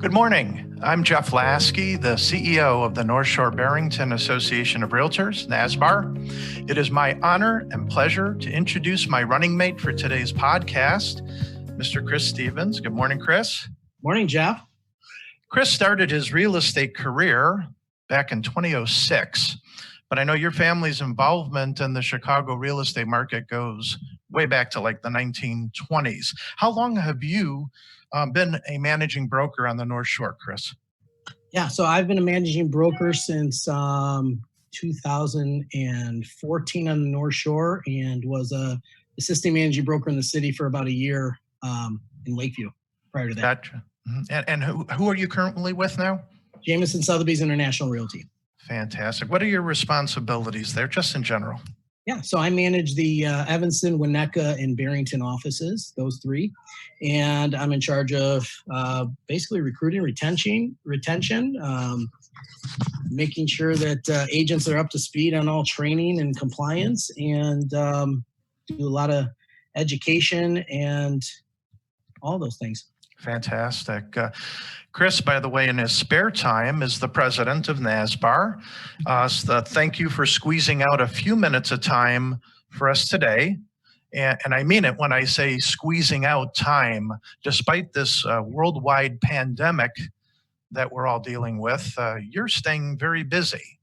Good morning. I'm Jeff Lasky, the CEO of the Shore-Barrington Association of REALTORS, NSBAR. It is my honor and pleasure to introduce my running mate for today's podcast, Mr. Chris Stevens. Good morning, Chris. Morning, Jeff. Chris started his real estate career back in 2006, but I know your family's involvement in the Chicago real estate market goes way back to like the 1920s. How long have you been a managing broker on the North Shore, Chris? Yeah, so I've been a managing broker since 2014 on the North Shore, and was a assistant managing broker in the city for about a year in Lakeview prior to that. Gotcha. And who are you currently with now? Jameson Sotheby's International Realty. Fantastic. What are your responsibilities there, just in general? Yeah, so I manage the Evanston, Winnetka, and Barrington offices, those three. And I'm in charge of basically recruiting, retention, making sure that agents are up to speed on all training and compliance, and do a lot of education and all those things. Fantastic. Chris, by the way, in his spare time is the president of NSBAR. So thank you for squeezing out a few minutes of time for us today. And I mean it when I say squeezing out time, despite this worldwide pandemic that we're all dealing with, you're staying very busy.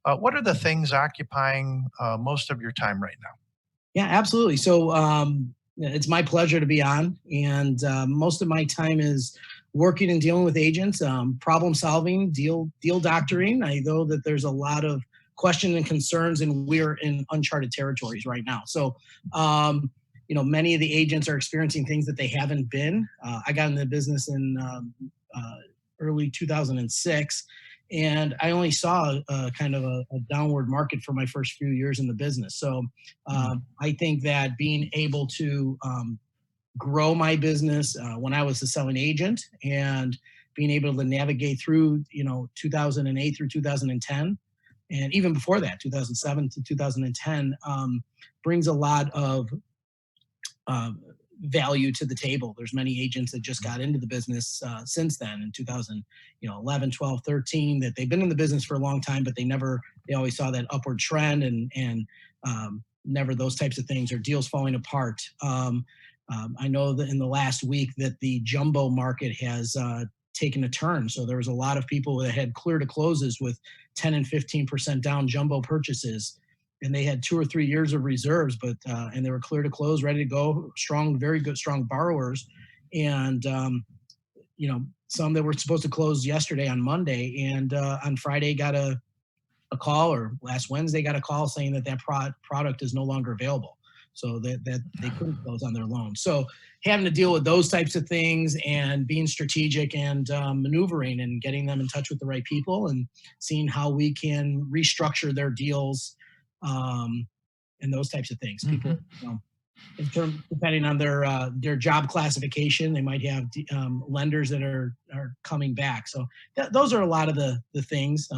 What are the things occupying most of your time right now? Yeah, absolutely. So it's my pleasure to be on, and most of my time is working and dealing with agents, problem solving, deal doctoring. I know that there's a lot of questions and concerns, and we're in uncharted territories right now. So, many of the agents are experiencing things that they haven't been. I got into the business in early 2006, and I only saw kind of a downward market for my first few years in the business. So I think that being able to grow my business when I was a selling agent, and being able to navigate through 2008 through 2010, and even before that 2007 to 2010, brings a lot of value to the table. There's many agents that just got into the business since then in 2011, 12, 13, that they've been in the business for a long time, but they always saw that upward trend, and never those types of things, or deals falling apart. I know that in the last week that the jumbo market has taken a turn. So there was a lot of people that had clear to closes with 10 and 15% down jumbo purchases. And they had 2 or 3 years of reserves, but and they were clear to close, ready to go, strong, very good, strong borrowers. And some that were supposed to close yesterday on Monday, and on Friday got a call, or last Wednesday got a call saying that product is no longer available, so that they couldn't close on their loan. So having to deal with those types of things, and being strategic, and maneuvering, and getting them in touch with the right people, and seeing how we can restructure their deals. And those types of things. People, depending on their job classification, they might have lenders that are coming back. So those are a lot of the things.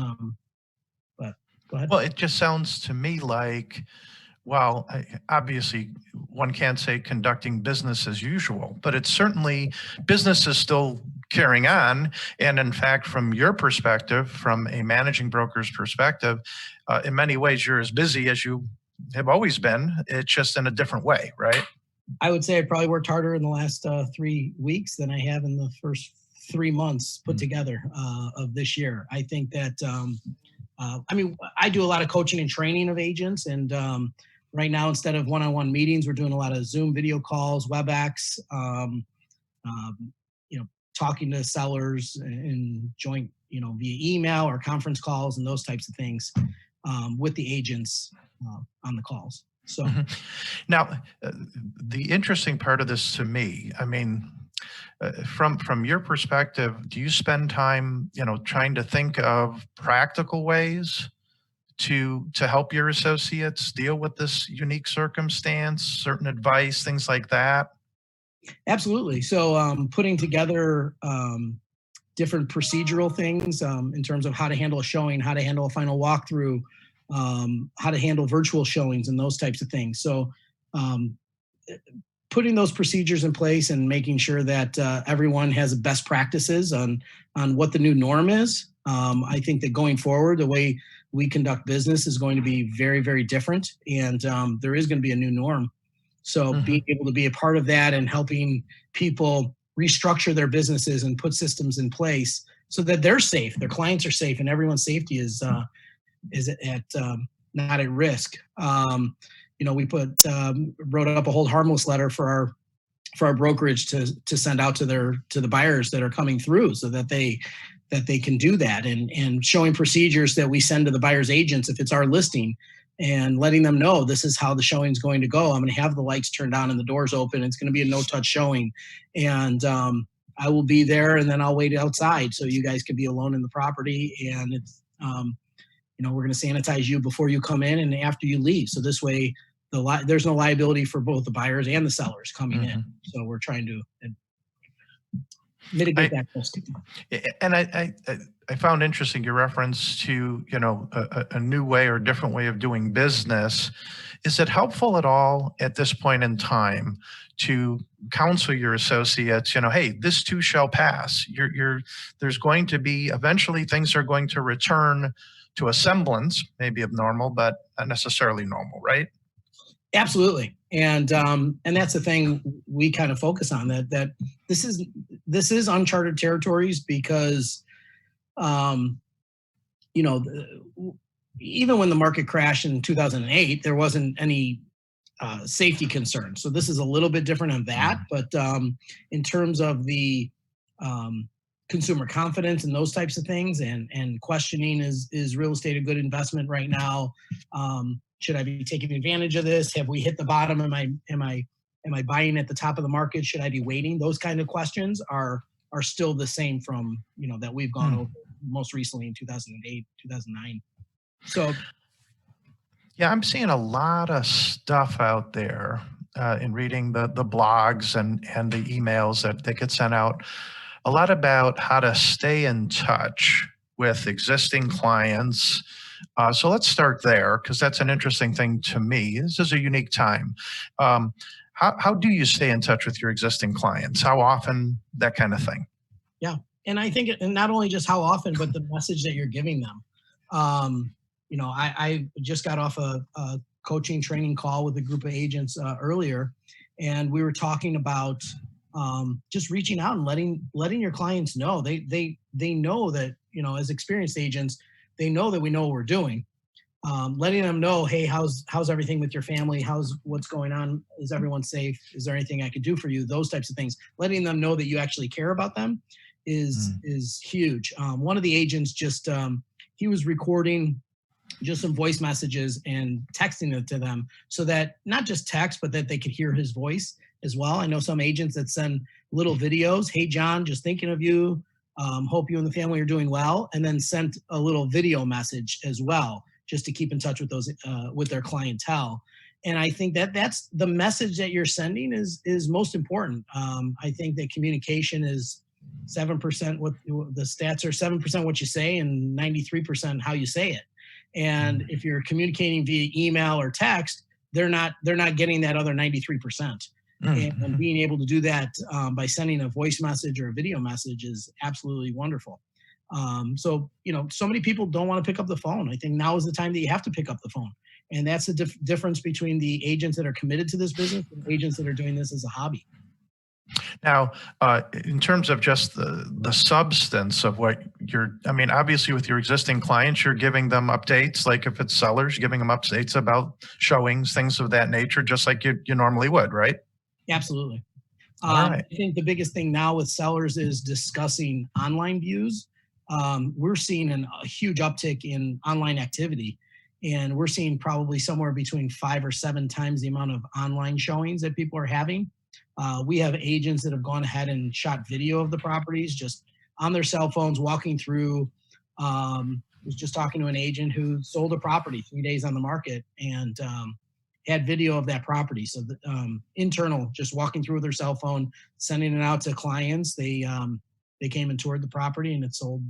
But go ahead. Well, it just sounds to me like, well, obviously one can't say conducting business as usual, but it's certainly business is still carrying on. And in fact, from your perspective, from a managing broker's perspective, in many ways, you're as busy as you have always been. It's just in a different way, right? I would say I probably worked harder in the last 3 weeks than I have in the first 3 months put together of this year. I think that, I do a lot of coaching and training of agents, and right now, instead of one-on-one meetings, we're doing a lot of Zoom video calls, WebEx, talking to sellers in joint, via email or conference calls, and those types of things with the agents on the calls. So now, the interesting part of this to me, from your perspective, do you spend time, trying to think of practical ways to help your associates deal with this unique circumstance, certain advice, things like that? Absolutely. So putting together different procedural things in terms of how to handle a showing, how to handle a final walkthrough, how to handle virtual showings, and those types of things. So putting those procedures in place and making sure that everyone has best practices on what the new norm is. I think that going forward, the way we conduct business is going to be very, very different, and there is going to be a new norm. So being able to be a part of that and helping people restructure their businesses and put systems in place so that they're safe, their clients are safe, and everyone's safety is at not at risk. We wrote up a hold harmless letter for our brokerage to send out to the buyers that are coming through, so that they can do that, and showing procedures that we send to the buyer's agents if it's our listing, and letting them know this is how the showing is going to go. I'm going to have the lights turned on and the doors open. It's going to be a no-touch showing, and I will be there, and then I'll wait outside so you guys can be alone in the property. And it's we're going to sanitize you before you come in and after you leave. So this way, there's no liability for both the buyers and the sellers coming in. So we're trying to mitigate that risk. And I found interesting your reference to, a new way or different way of doing business. Is it helpful at all at this point in time to counsel your associates, hey, this too shall pass. There's going to be, eventually things are going to return to a semblance, maybe of normal, but not necessarily normal, right? Absolutely. And that's the thing we kind of focus on, that this is uncharted territories, because even when the market crashed in 2008, there wasn't any safety concern. So this is a little bit different on that, but in terms of the consumer confidence and those types of things, and questioning, is real estate a good investment right now? Should I be taking advantage of this? Have we hit the bottom? Am I buying at the top of the market? Should I be waiting? Those kind of questions are still the same from that we've gone over most recently in 2008, 2009. So yeah, I'm seeing a lot of stuff out there in reading the blogs and the emails that get sent out. A lot about how to stay in touch with existing clients. So let's start there, because that's an interesting thing to me. This is a unique time. How do you stay in touch with your existing clients? How often? That kind of thing. Yeah, and I think, and not only just how often, but the message that you're giving them. I just got off a coaching training call with a group of agents earlier, and we were talking about just reaching out and letting your clients know. They know that, as experienced agents, they know that we know what we're doing. Letting them know, hey, how's everything with your family? What's going on? Is everyone safe? Is there anything I could do for you? Those types of things. Letting them know that you actually care about them is huge. One of the agents he was recording just some voice messages and texting it to them, so that not just text, but that they could hear his voice as well. I know some agents that send little videos. Hey, John, just thinking of you. Hope you and the family are doing well. And then sent a little video message as well, just to keep in touch with those with their clientele. And I think that's the message that you're sending is most important. I think that communication is 7%. What the stats are, 7% what you say and 93% how you say it. And if you're communicating via email or text, they're not getting that other 93%. And being able to do that by sending a voice message or a video message is absolutely wonderful. So many people don't want to pick up the phone. I think now is the time that you have to pick up the phone. And that's the difference between the agents that are committed to this business and agents that are doing this as a hobby. Now, in terms of just the substance of what obviously with your existing clients, you're giving them updates, like if it's sellers, you're giving them updates about showings, things of that nature, just like you normally would, right? Absolutely. Right. I think the biggest thing now with sellers is discussing online views. We're seeing a huge uptick in online activity, and we're seeing probably somewhere between 5 or 7 times the amount of online showings that people are having. We have agents that have gone ahead and shot video of the properties just on their cell phones, walking through. Was just talking to an agent who sold a property 3 days on the market, and had video of that property. So internal, just walking through with their cell phone, sending it out to clients. They came and toured the property, and it sold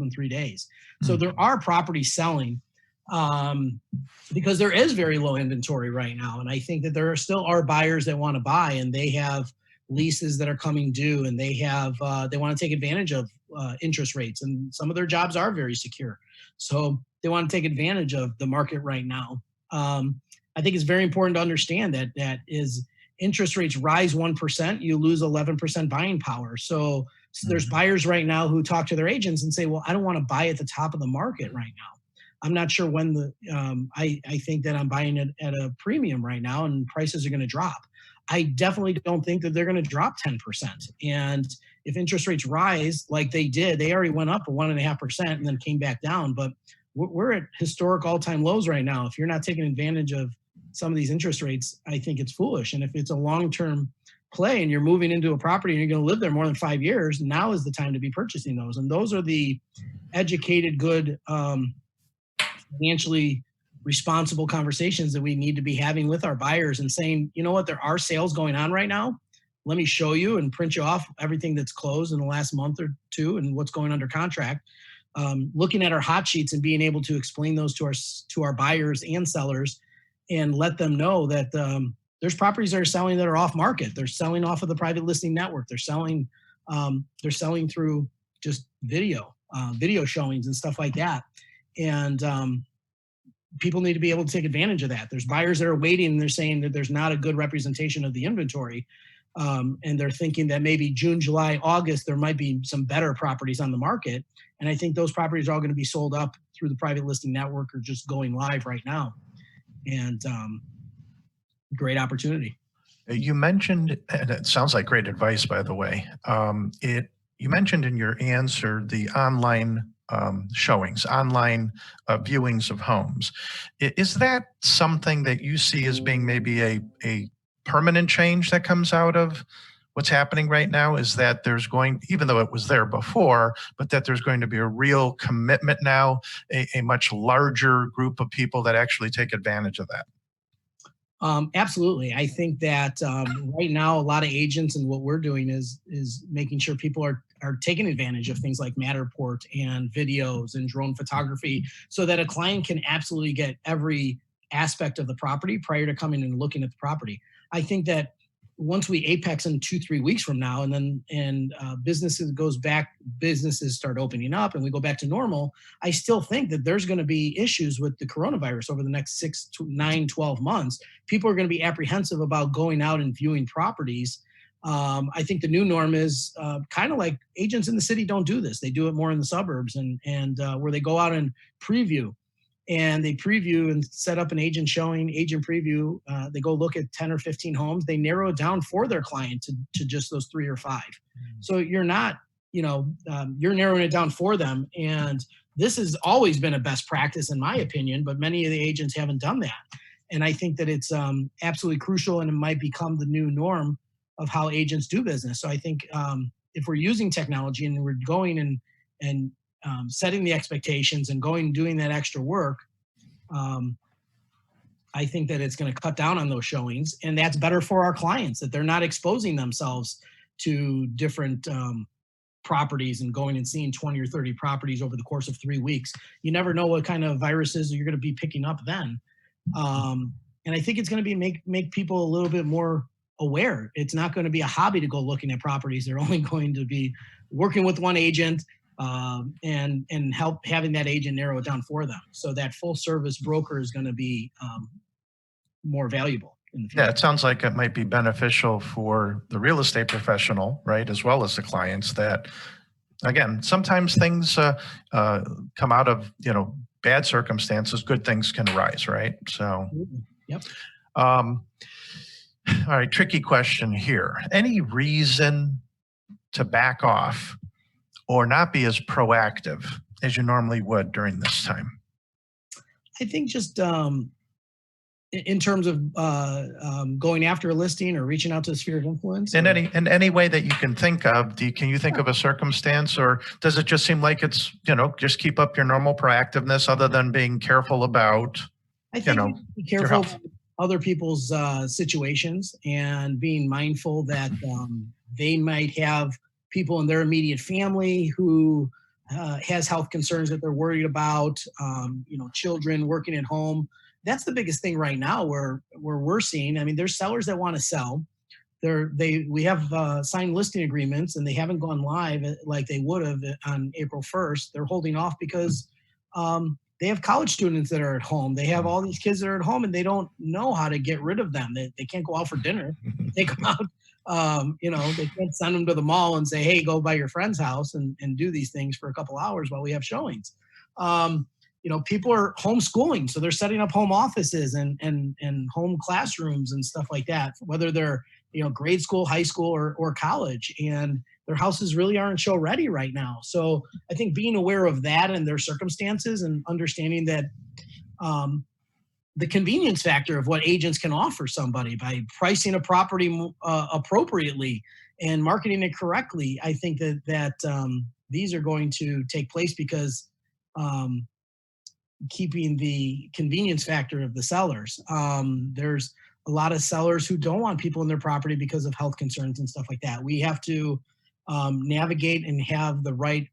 in 3 days. So there are properties selling. because there is very low inventory right now. And I think that there are buyers that want to buy, and they have leases that are coming due, and they want to take advantage of interest rates, and some of their jobs are very secure. So they want to take advantage of the market right now. I think it's very important to understand that is interest rates rise 1%, you lose 11% buying power. So there's buyers right now who talk to their agents and say, well, I don't want to buy at the top of the market right now. I'm not sure when I think that I'm buying it at a premium right now and prices are going to drop. I definitely don't think that they're going to drop 10%. And if interest rates rise like they did, they already went up 1.5% and then came back down. But we're at historic all-time lows right now. If you're not taking advantage of some of these interest rates, I think it's foolish. And if it's a long-term play and you're moving into a property and you're going to live there more than 5 years, now is the time to be purchasing those. And those are the educated, good, financially responsible conversations that we need to be having with our buyers and saying, you know what, there are sales going on right now. Let me show you and print you off everything that's closed in the last month or two and what's going under contract. Looking at our hot sheets and being able to explain those to our buyers and sellers and let them know that there's properties that are selling that are off market. They're selling off of the private listing network. They're selling through just video showings and stuff like that. And people need to be able to take advantage of that. There's buyers that are waiting and they're saying that there's not a good representation of the inventory. And they're thinking that maybe June, July, August, there might be some better properties on the market. And I think those properties are all going to be sold up through the private listing network or just going live right now. And great opportunity. You mentioned, and it sounds like great advice, by the way. You mentioned in your answer the online showings, online viewings of homes. Is that something that you see as being maybe a permanent change that comes out of what's happening right now? Is that there's going, even though it was there before, but that there's going to be a real commitment now, a much larger group of people that actually take advantage of that? Absolutely. I think that right now, a lot of agents and what we're doing is making sure people are taking advantage of things like Matterport and videos and drone photography so that a client can absolutely get every aspect of the property prior to coming and looking at the property. I think that once we apex in 2-3 weeks from now and businesses start opening up and we go back to normal, I still think that there's going to be issues with the coronavirus over the next 6 to 9, 12 months. People are going to be apprehensive about going out and viewing properties. I think the new norm is kind of like agents in the city don't do this. They do it more in the suburbs and where they go out and preview. And they preview and set up an agent preview. They go look at 10 or 15 homes. They narrow it down for their client to just those 3 or 5. So you're not, you're narrowing it down for them. And this has always been a best practice in my opinion, but many of the agents haven't done that. And I think that it's absolutely crucial and it might become the new norm of how agents do business. So I think if we're using technology and we're going and setting the expectations and going and doing that extra work, I think that it's going to cut down on those showings, and that's better for our clients, that they're not exposing themselves to different properties and going and seeing 20 or 30 properties over the course of 3 weeks. You never know what kind of viruses you're going to be picking up then. And I think it's going to be make people a little bit more aware. It's not going to be a hobby to go looking at properties. They're only going to be working with one agent and help having that agent narrow it down for them. So that full service broker is going to be more valuable in the future. Yeah, it sounds like it might be beneficial for the real estate professional, right, as well as the clients. That, again, sometimes things come out of bad circumstances. Good things can arise, right? So, yep. All right, tricky question here. Any reason to back off or not be as proactive as you normally would during this time? I think just in terms of going after a listing or reaching out to the sphere of influence. In any way that you can think of, can you think of a circumstance, or does it just seem like it's, just keep up your normal proactiveness other than being careful about, I think be careful about other people's situations and being mindful that they might have people in their immediate family who has health concerns that they're worried about, children working at home. That's the biggest thing right now where we're seeing. I mean, there's sellers that want to sell. We have signed listing agreements and they haven't gone live like they would have on April 1st. They're holding off because they have college students that are at home. They have all these kids that are at home and they don't know how to get rid of them. They can't go out for dinner. They come out, they can't send them to the mall and say, hey, go by your friend's house and do these things for a couple hours while we have showings. People are homeschooling, so they're setting up home offices and home classrooms and stuff like that, whether they're grade school, high school, or college, and their houses really aren't show ready right now. So I think being aware of that and their circumstances and understanding that the convenience factor of what agents can offer somebody by pricing a property appropriately and marketing it correctly, I think that these are going to take place because keeping the convenience factor of the sellers. There's a lot of sellers who don't want people in their property because of health concerns and stuff like that. We have to navigate and have the right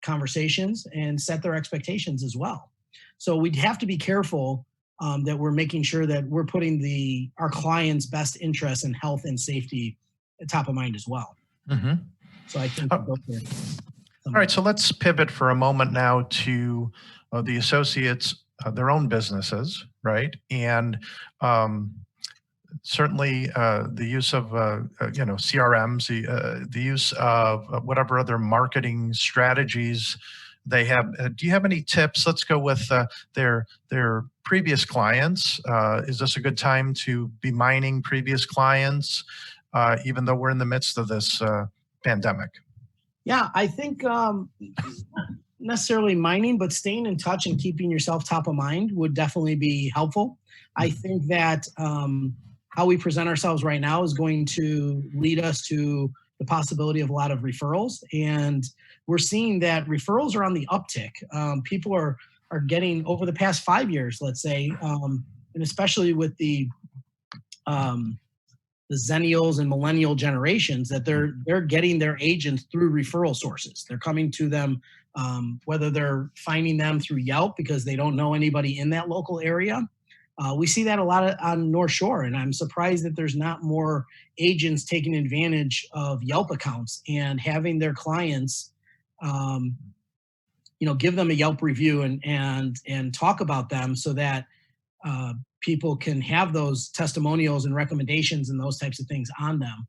conversations and set their expectations as well. So we'd have to be careful that we're making sure that we're putting our clients' best interests in health and safety at top of mind as well. Mm-hmm. So I think all right, so let's pivot for a moment now to the associates, their own businesses, right? And certainly the use of CRMs, the use of whatever other marketing strategies they have. Do you have any tips? Let's go with their previous clients. Is this a good time to be mining previous clients, even though we're in the midst of this pandemic? Yeah, I think not necessarily mining, but staying in touch and keeping yourself top of mind would definitely be helpful. I think that how we present ourselves right now is going to lead us to the possibility of a lot of referrals. And we're seeing that referrals are on the uptick. People are getting, over the past 5 years, let's say, and especially with the Zennials and millennial generations, that they're getting their agents through referral sources. They're coming to them, whether they're finding them through Yelp because they don't know anybody in that local area. We see that a lot on North Shore, and I'm surprised that there's not more agents taking advantage of Yelp accounts and having their clients, give them a Yelp review and talk about them so that people can have those testimonials and recommendations and those types of things on them.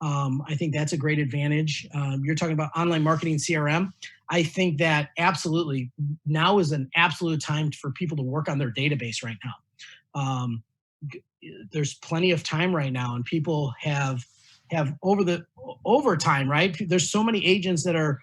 I think that's a great advantage. You're talking about online marketing CRM. I think that absolutely now is an absolute time for people to work on their database right now. There's plenty of time right now, and people have over time, right? There's so many agents that are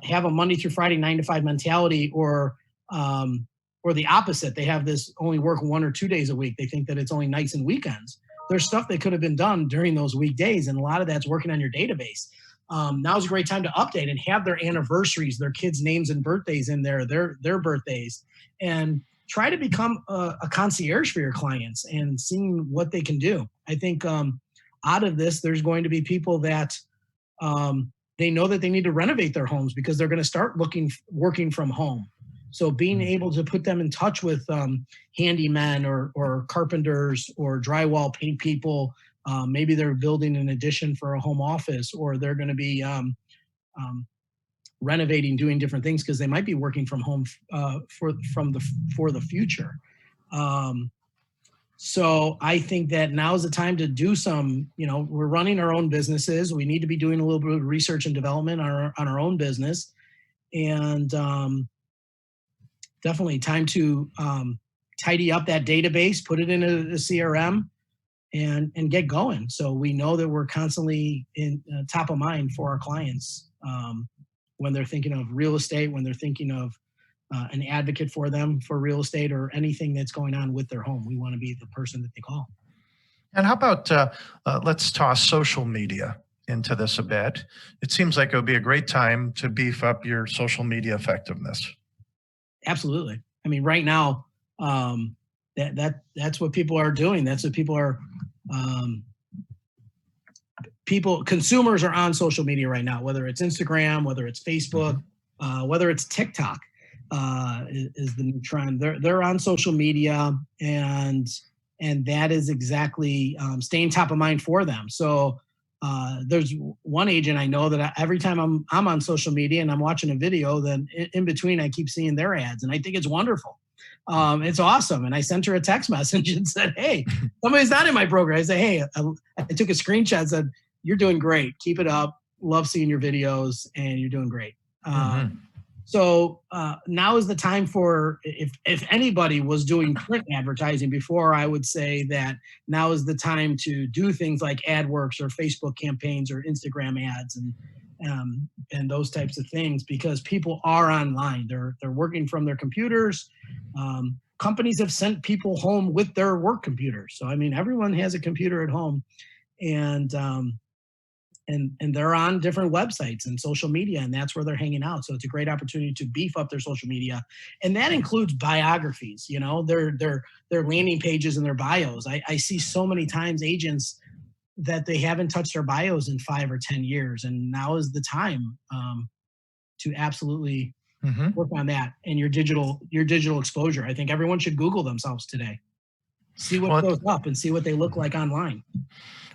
have a Monday through Friday 9 to 5 mentality, or the opposite. They have this only work 1 or 2 days a week. They think that it's only nights and weekends. There's stuff that could have been done during those weekdays, and a lot of that's working on your database. Now's a great time to update and have their anniversaries, their kids' names and birthdays in there, their birthdays, and try to become a concierge for your clients and seeing what they can do. I think out of this, there's going to be people that they know that they need to renovate their homes because they're going to start working from home. So being able to put them in touch with handymen or carpenters or drywall paint people, maybe they're building an addition for a home office, or they're going to be renovating, doing different things because they might be working from home for the future. So I think that now is the time to do some, we're running our own businesses. We need to be doing a little bit of research and development on our own business, and definitely time to tidy up that database, put it in a CRM, and get going. So we know that we're constantly in top of mind for our clients when they're thinking of real estate, when they're thinking of an advocate for them for real estate or anything that's going on with their home. We want to be the person that they call. And how about let's toss social media into this a bit. It seems like it would be a great time to beef up your social media effectiveness. Absolutely. I mean, right now, that's what people are doing. That's what people are. Consumers are on social media right now, whether it's Instagram, whether it's Facebook, whether it's TikTok is the new trend. They're on social media, and that is exactly staying top of mind for them. So there's one agent I know that every time I'm on social media and I'm watching a video, then in between I keep seeing their ads, and I think it's wonderful. It's awesome. And I sent her a text message and said, hey, somebody's not in my program. I said, hey, I took a screenshot and said, you're doing great. Keep it up. Love seeing your videos, and you're doing great. So now is the time for, if anybody was doing print advertising before, I would say that now is the time to do things like AdWorks or Facebook campaigns or Instagram ads and those types of things, because people are online. They're working from their computers. Companies have sent people home with their work computers. So, I mean, everyone has a computer at home, and they're on different websites and social media, and that's where they're hanging out. So it's a great opportunity to beef up their social media, and that includes biographies. You know, their landing pages and their bios. I see so many times agents that they haven't touched their bios in 5 or 10 years, and now is the time to absolutely work on that and your digital exposure. I think everyone should Google themselves today, see what goes up, and see what they look like online.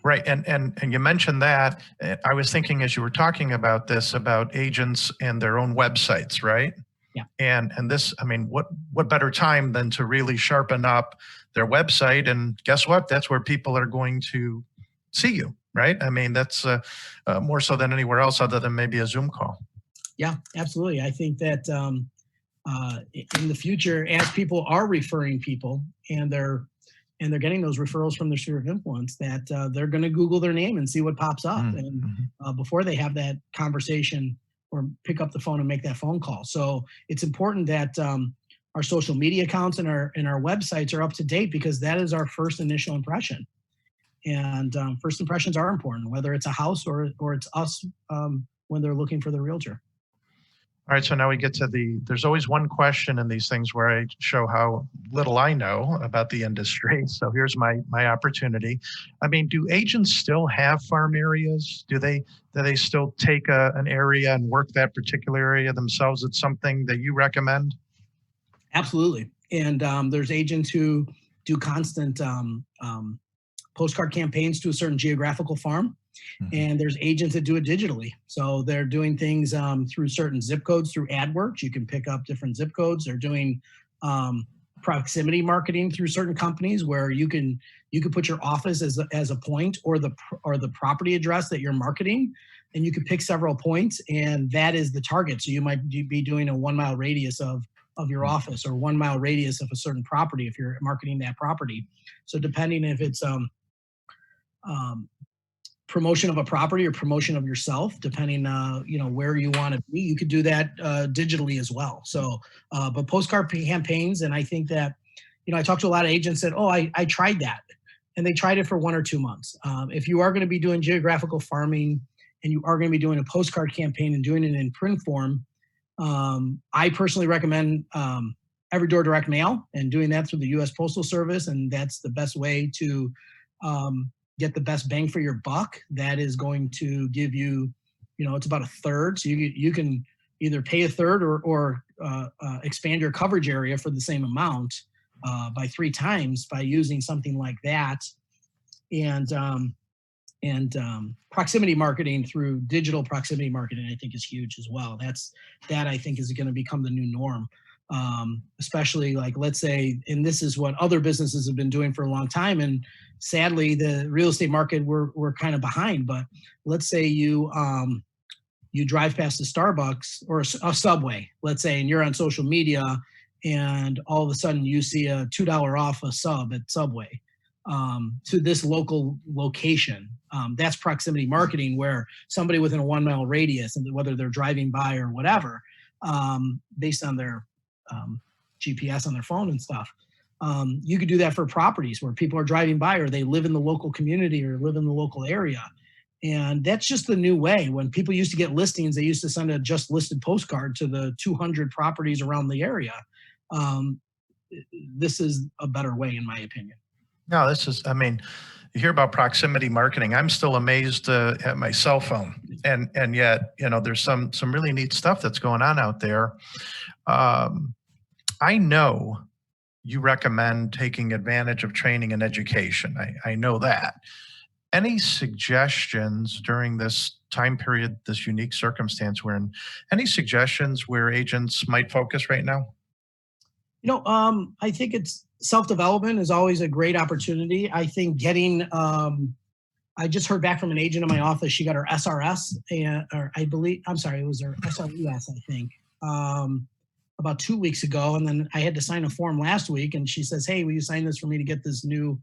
Right, and you mentioned that. I was thinking as you were talking about this, about agents and their own websites, right? Yeah. And this, I mean, what better time than to really sharpen up their website? And guess what? That's where people are going to see you, right? I mean, that's more so than anywhere else, other than maybe a Zoom call. Yeah, absolutely. I think that in the future, as people are referring people and they're getting those referrals from their sphere of influence, that they're going to Google their name and see what pops up, and before they have that conversation or pick up the phone and make that phone call. So it's important that our social media accounts and our websites are up to date, because that is our first initial impression. And first impressions are important, whether it's a house or it's us when they're looking for the realtor. All right, so now we get to there's always one question in these things where I show how little I know about the industry. So here's my opportunity. I mean, do agents still have farm areas? Do they still take an area and work that particular area themselves? It's something that you recommend? Absolutely. And there's agents who do constant postcard campaigns to a certain geographical farm. And there's agents that do it digitally. So they're doing things through certain zip codes, through AdWorks. You can pick up different zip codes. They're doing proximity marketing through certain companies, where you can put your office as a point, or the property address that you're marketing, and you can pick several points, and that is the target. So you might be doing a 1 mile radius of your office, or 1 mile radius of a certain property if you're marketing that property. So depending if it's promotion of a property or promotion of yourself, depending where you want to be, you could do that digitally as well. So but postcard campaigns, and I think that I talked to a lot of agents that, I tried that, and they tried it for 1 or 2 months. If you are going to be doing geographical farming and you are going to be doing a postcard campaign and doing it in print form, I personally recommend every door direct mail and doing that through the U.S. Postal Service, and that's the best way to get the best bang for your buck. That is going to give you, it's about a third. So you can either pay a third or expand your coverage area for the same amount by 3 times by using something like that. And proximity marketing through digital proximity marketing, I think, is huge as well. That I think is going to become the new norm. Especially, like, let's say, and this is what other businesses have been doing for a long time, and sadly the real estate market we're kind of behind. But let's say you drive past a Starbucks or a Subway, let's say, and you're on social media, and all of a sudden you see a $2 off a sub at Subway to this local location. That's proximity marketing, where somebody within a 1 mile radius, and whether they're driving by or whatever, based on their GPS on their phone and stuff. You could do that for properties where people are driving by, or they live in the local community or live in the local area. And that's just the new way. When people used to get listings, they used to send a just listed postcard to the 200 properties around the area. This is a better way, in my opinion. No, this is, I mean, you hear about proximity marketing. I'm still amazed at my cell phone, and yet, there's some really neat stuff that's going on out there. I know you recommend taking advantage of training and education. I know that. Any suggestions during this time period, this unique circumstance we're in, any suggestions where agents might focus right now? I think it's self-development is always a great opportunity. I think I just heard back from an agent in my office. She got her SRS, or I believe, I'm sorry, it was her SRES, I think, about 2 weeks ago. And then I had to sign a form last week, and she says, "Hey, will you sign this for me to get this new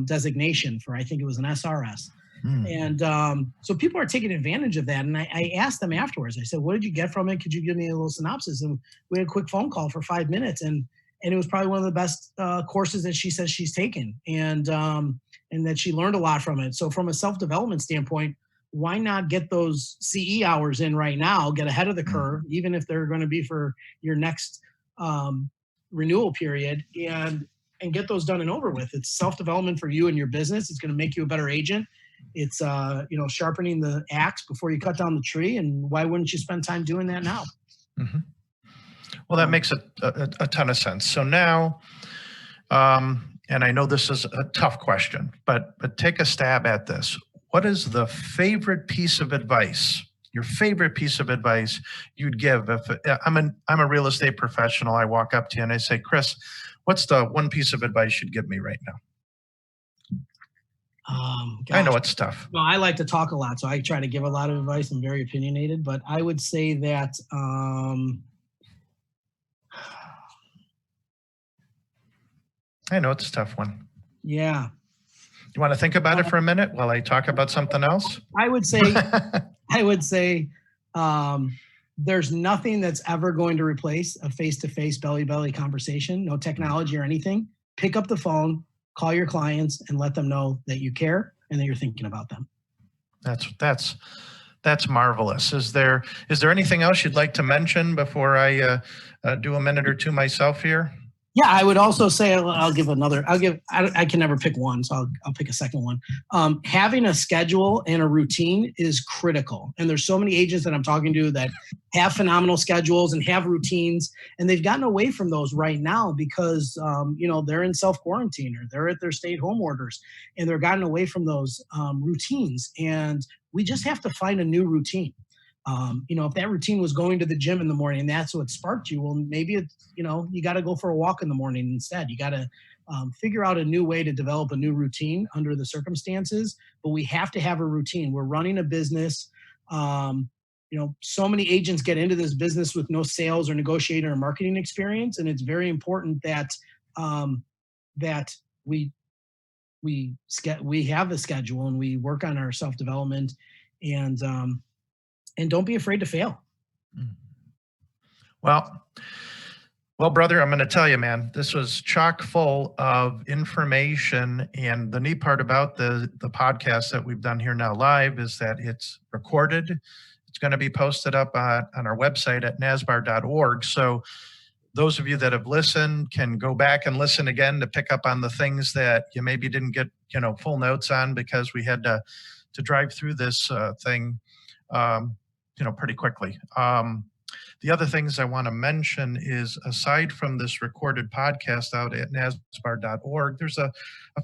designation for," I think it was an SRS. And so people are taking advantage of that. And I asked them afterwards, I said, "What did you get from it? Could you give me a little synopsis?" And we had a quick phone call for 5 minutes. And it was probably one of the best courses that she says she's taken. And that she learned a lot from it. So from a self-development standpoint, why not get those CE hours in right now, get ahead of the curve, even if they're going to be for your next renewal period, and get those done and over with. It's self-development for you and your business. It's going to make you a better agent. It's sharpening the axe before you cut down the tree. And why wouldn't you spend time doing that now? Mm-hmm. Well, that makes a ton of sense. So now, and I know this is a tough question, but take a stab at this. What is the favorite piece of advice, your favorite piece of advice you'd give? If I'm a real estate professional, I walk up to you and I say, "Chris, what's the one piece of advice you'd give me right now?" I know it's tough. Well, I like to talk a lot, so I try to give a lot of advice. I'm very opinionated, but I would say that I know it's a tough one. Yeah. You want to think about it for a minute while I talk about something else? I would say there's nothing that's ever going to replace a face-to-face belly-to-belly conversation, no technology or anything. Pick up the phone, call your clients, and let them know that you care and that you're thinking about them. That's marvelous. Is there anything else you'd like to mention before I do a minute or two myself here? Yeah, I would also say I can never pick one, so I'll pick a second one. Having a schedule and a routine is critical. And there's so many agents that I'm talking to that have phenomenal schedules and have routines, and they've gotten away from those right now because they're in self-quarantine or they're at their stay-at-home orders, and they're gotten away from those routines. And we just have to find a new routine. If that routine was going to the gym in the morning and that's what sparked you, well, maybe it's, you got to go for a walk in the morning instead. You got to figure out a new way to develop a new routine under the circumstances, but we have to have a routine. We're running a business. So many agents get into this business with no sales or negotiator or marketing experience. And it's very important that we have a schedule and we work on our self-development and don't be afraid to fail. Well, brother, I'm going to tell you, man, this was chock full of information. And the neat part about the podcast that we've done here now live is that it's recorded. It's going to be posted up on our website at NSBAR.org. So those of you that have listened can go back and listen again to pick up on the things that you maybe didn't get, full notes on because we had to drive through this thing pretty quickly. The other things I want to mention is, aside from this recorded podcast out at NSBAR.org, there's a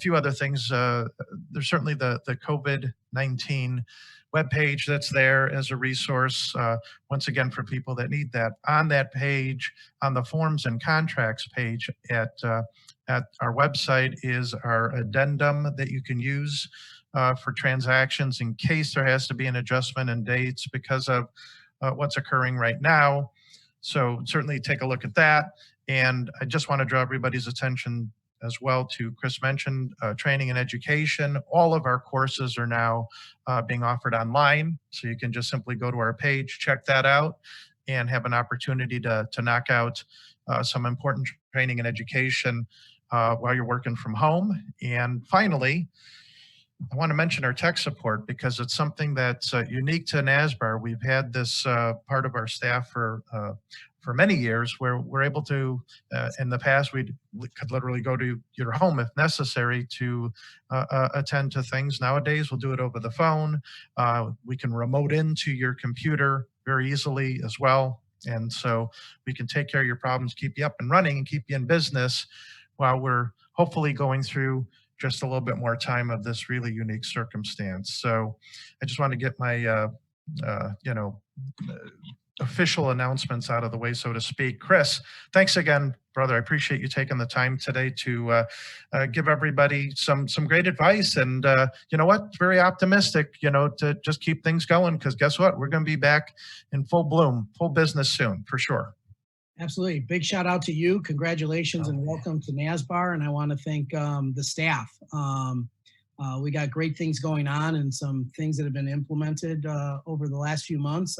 few other things. There's certainly the COVID-19 webpage that's there as a resource, once again, for people that need that. On that page, on the forms and contracts page at our website is our addendum that you can use for transactions in case there has to be an adjustment in dates because of what's occurring right now. So certainly take a look at that. And I just want to draw everybody's attention as well to, Chris mentioned, training and education. All of our courses are now being offered online. So you can just simply go to our page, check that out, and have an opportunity to knock out some important training and education while you're working from home. And finally, I want to mention our tech support because it's something that's unique to NSBAR. We've had this part of our staff for many years where we're able to, in the past, we could literally go to your home if necessary to attend to things. Nowadays, we'll do it over the phone. We can remote into your computer very easily as well. And so we can take care of your problems, keep you up and running, and keep you in business while we're hopefully going through just a little bit more time of this really unique circumstance. So I just want to get my, official announcements out of the way, so to speak. Chris, thanks again, brother. I appreciate you taking the time today to give everybody some great advice. And you know what? It's very optimistic, to just keep things going, because guess what? We're going to be back in full bloom, full business soon, for sure. Absolutely. Big shout out to you. Congratulations and welcome to NSBAR. And I want to thank the staff. We got great things going on and some things that have been implemented over the last few months.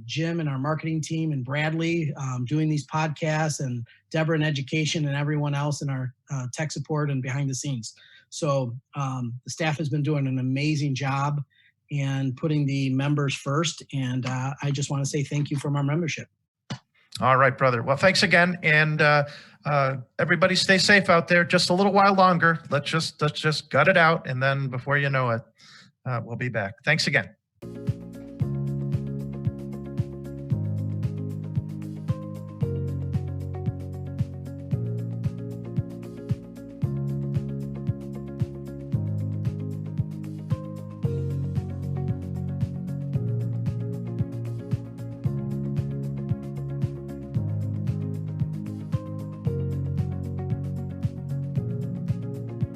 Jim and our marketing team and Bradley doing these podcasts, and Deborah in education, and everyone else in our tech support and behind the scenes. So the staff has been doing an amazing job and putting the members first. And I just want to say thank you from our membership. All right, brother. Well, thanks again. And everybody stay safe out there. Just a little while longer. Let's just gut it out. And then before you know it, we'll be back. Thanks again.